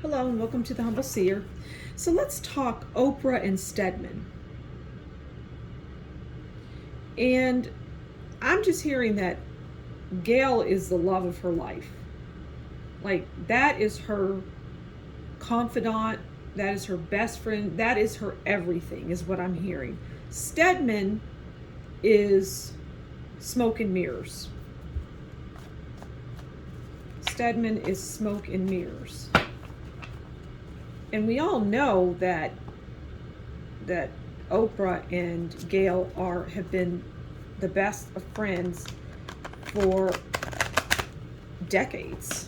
Hello and welcome to the Humble Seer. So let's talk Oprah and Stedman. And I'm just hearing that Gail is the love of her life. Like, that is her confidant, that is her best friend, that is her everything, is what I'm hearing. Steadman is smoke and mirrors. Steadman is smoke and mirrors. And we all know that Oprah and Gail have been the best of friends for decades.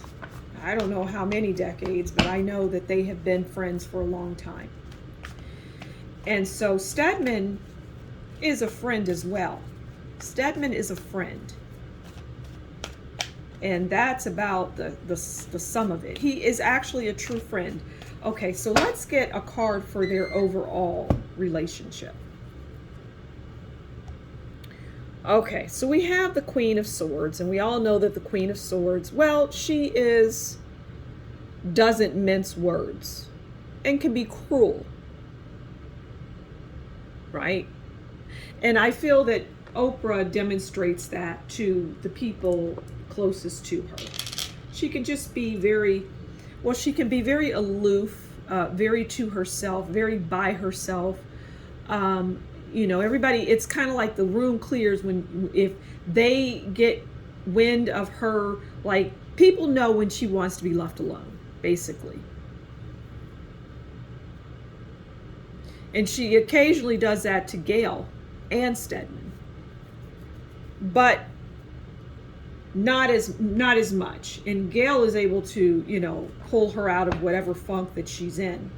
I don't know how many decades, but I know that they have been friends for a long time. And so Steadman is a friend as well. Steadman is a friend. And that's about the sum of it. He is actually a true friend. Okay, so let's get a card for their overall relationship. Okay, so we have the Queen of Swords, and we all know that the Queen of Swords, well, she doesn't mince words and can be cruel, right? And I feel that Oprah demonstrates that to the people closest to her. She can just be she can be very aloof, very to herself, very by herself. Everybody, it's kind of like the room clears if they get wind of her, like, people know when she wants to be left alone, basically. And she occasionally does that to Gail and Steadman. But not as much. And Gail is able to, pull her out of whatever funk that she's in.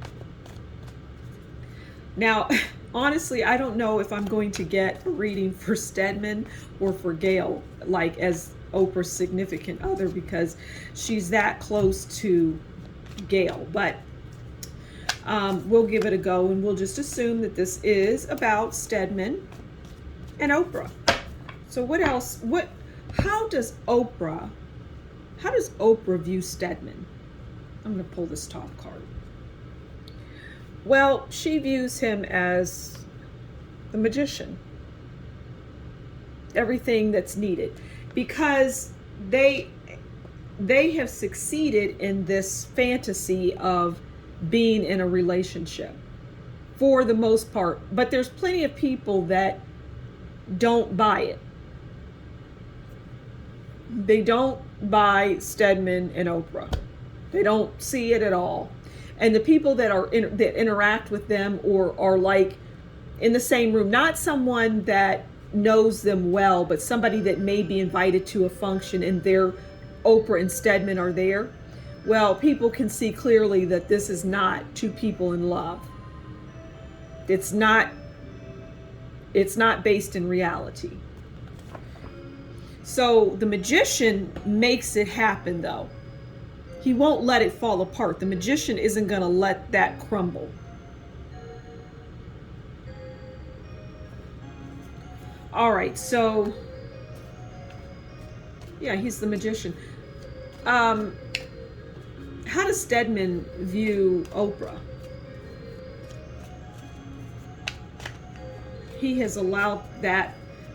Now, honestly, I don't know if I'm going to get a reading for Steadman or for Gail, like as Oprah's significant other, because she's that close to Gail. But we'll give it a go, and we'll just assume that this is about Steadman and Oprah. So what else? How does Oprah view Steadman? I'm going to pull this top card. Well, she views him as the magician. Everything that's needed. Because they have succeeded in this fantasy of being in a relationship for the most part. But there's plenty of people that don't buy it. They don't buy Steadman and Oprah. They don't see it at all. And the people that interact with them or are like in the same room, not someone that knows them well, but somebody that may be invited to a function and Oprah and Steadman are there. Well, people can see clearly that this is not two people in love. It's not based in reality. So the magician makes it happen, though. He won't let it fall apart. The magician isn't going to let that crumble. All right, so yeah, he's the magician. How does Steadman view Oprah? He has allowed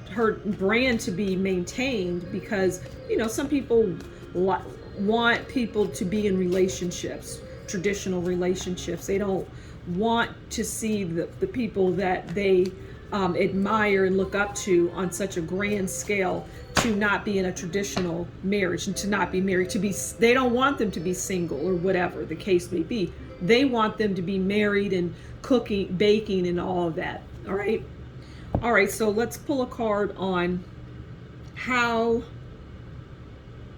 her brand to be maintained because, some people want people to be in relationships, traditional relationships. They don't want to see the people that they admire and look up to on such a grand scale to not be in a traditional marriage and to not be married, they don't want them to be single or whatever the case may be. They want them to be married and cooking, baking, and all of that. All right, so let's pull a card on how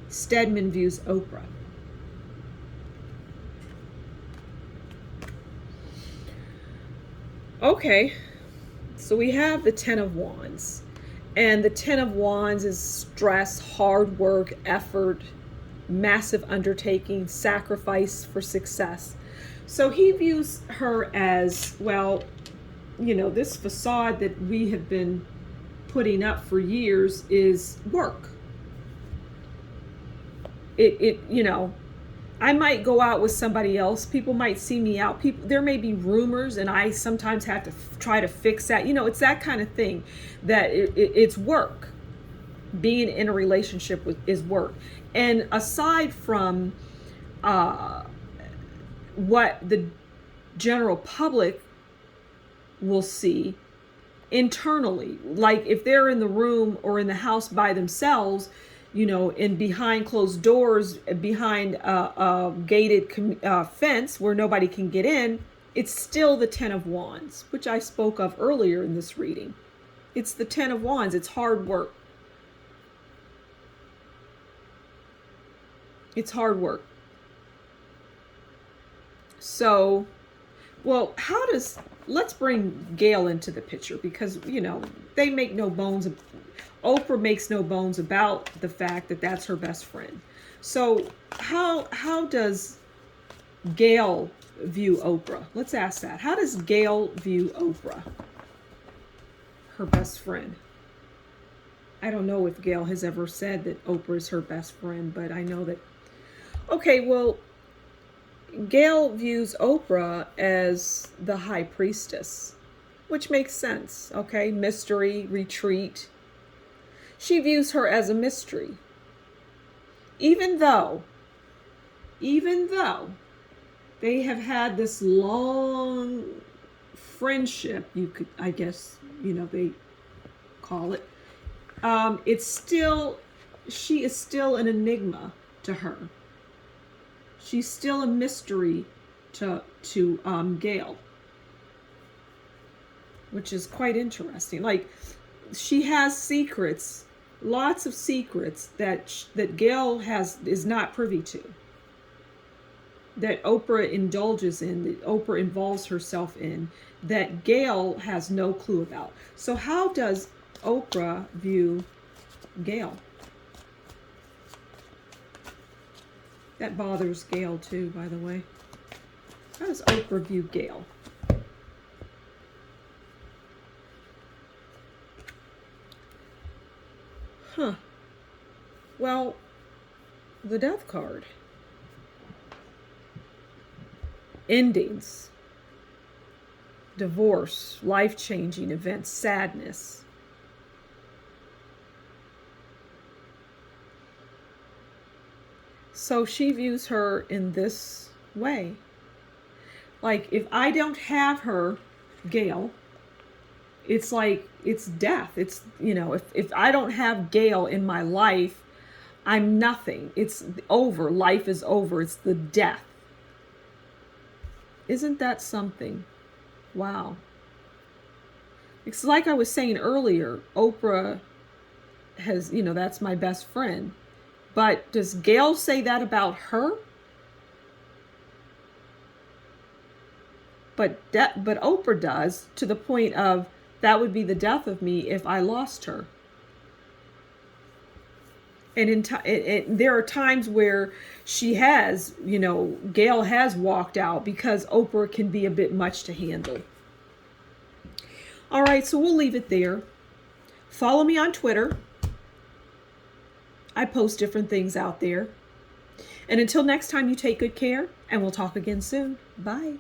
Steadman views Oprah. Okay, so we have the Ten of Wands. And the Ten of Wands is stress, hard work, effort, massive undertaking, sacrifice for success. So he views her as, well, this facade that we have been putting up for years is work. I might go out with somebody else. People might see me out. There may be rumors, and I sometimes have to try to fix that. You know, it's that kind of thing that it's work. Being in a relationship is work. And aside from what the general public will see internally, like if they're in the room or in the house by themselves, you know, in behind closed doors, behind a gated fence where nobody can get in, it's still the Ten of Wands, which I spoke of earlier in this reading. It's the Ten of Wands. It's hard work. It's hard work. So, well, let's bring Gail into the picture, because, you know, they make no bones. Oprah makes no bones about the fact that that's her best friend. So how does Gail view Oprah? Let's ask that. How does Gail view Oprah, her best friend? I don't know if Gail has ever said that Oprah is her best friend, but I know that. Okay, well, Gail views Oprah as the high priestess, which makes sense, okay? Mystery, retreat. She views her as a mystery. Even though they have had this long friendship, I guess, you know, they call it, she is still an enigma to her. She's still a mystery to Gail, which is quite interesting. Like, she has secrets, lots of secrets that Gail is not privy to, that Oprah indulges in, that Oprah involves herself in, that Gail has no clue about. So how does Oprah view Gail? That bothers Gail too, by the way. How does Oprah view Gail? Huh. Well, the Death card. Endings. Divorce. Life-changing events. Sadness. So she views her in this way. Like, if I don't have her, Gail, it's like, it's death. It's, you know, if I don't have Gail in my life, I'm nothing. It's over. Life is over. It's the death. Isn't that something? Wow. It's like I was saying earlier, Oprah has, you know, that's my best friend. But does Gail say that about her? But Oprah does, to the point of, that would be the death of me if I lost her. And there are times where she has, you know, Gail has walked out because Oprah can be a bit much to handle. All right, so we'll leave it there. Follow me on Twitter. I post different things out there. And until next time, you take good care, and we'll talk again soon. Bye.